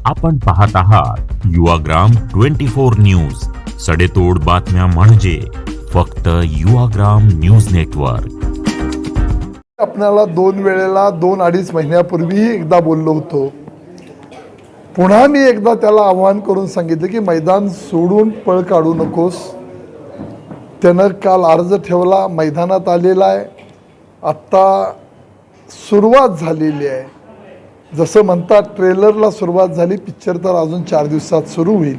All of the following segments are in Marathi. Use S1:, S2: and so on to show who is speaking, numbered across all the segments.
S1: आपण पाहत आहात युवाग्राम 24 न्यूज, सडेतोड बातम्या म्हणजे फक्त युवाग्राम न्यूज नेटवर्क।
S2: आपल्याला 2 वेळेला 2-2.5 महिन्यापूर्वी एकदा बोललो होतो। पुन्हा मी एकदा त्याला आवाहन करून सांगितलं की मैदान सोडून पळ काढू नकोस। त्यानं काल अर्ज ठेवला, मैदानात आलेला आहे, आत्ता सुरुवात झालेली आहे। जसं म्हणतात ट्रेलरला सुरुवात झाली, पिक्चर तर अजून 4 दिवसात सुरू होईल।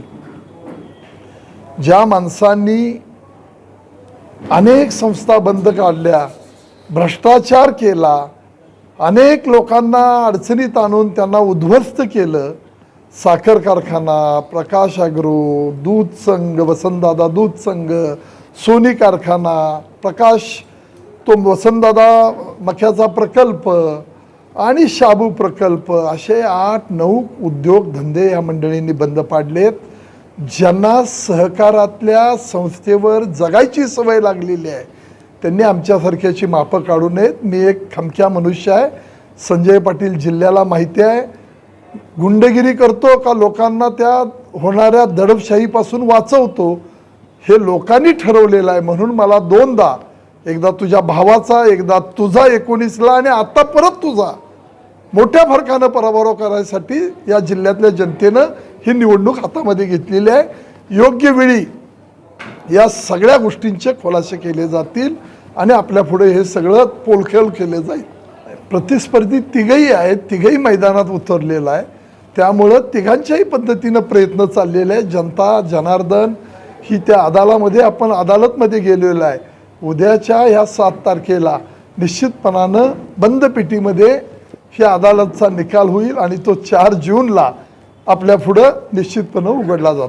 S2: ज्या माणसांनी अनेक संस्था बंद काढल्या, भ्रष्टाचार केला, अनेक लोकांना अडचणीत आणून त्यांना उद्ध्वस्त केलं, साखर कारखाना, प्रकाश ॲग्रो, दूध संघ, वसंतदादा दूध संघ, सोनी कारखाना, प्रकाश तो वसंतदादा मक्याचा प्रकल्प आणि शाबू प्रकल्प, असे 8-9 उद्योगधंदे या मंडळींनी बंद पाडलेत। ज्यांना सहकारातल्या संस्थेवर जगायची सवय लागलेली आहे त्यांनी आमच्यासारख्याची मापं काढू नयेत। मी एक खमक्या मनुष्य आहे, संजय पाटील जिल्ह्याला माहिती आहे, गुंडगिरी करतो का लोकांना त्या होणाऱ्या दडपशाहीपासून वाचवतो हे लोकांनी ठरवलेलं आहे। म्हणून मला 2दा, एकदा तुझ्या भावाचा, एकदा तुझा 19ला आणि आता परत तुझा, मोठ्या फरकानं पराभव करायसाठी या जिल्ह्यातल्या जनतेनं ही निवडणूक हातामध्ये घेतलेली आहे। योग्य वेळी या सगळ्या गोष्टींचे खुलासे केले जातील आणि आपल्या पुढे हे सगळं पोलखेल केले जाईल। प्रतिस्पर्धी तिघही आहेत, तिघही मैदानात उतरलेला आहे, त्यामुळं तिघांच्याही पद्धतीनं प्रयत्न चाललेले आहे। जनता जनार्दन ही त्या आपण अदालतमध्ये गेलेलो आहे। उद्याच्या ह्या 7 तारखेला निश्चितपणानं बंद पेटीमध्ये ह्या अदालतचा निकाल होईल आणि तो 4 जूनला आपल्या पुढं निश्चितपणे उघडला जातो।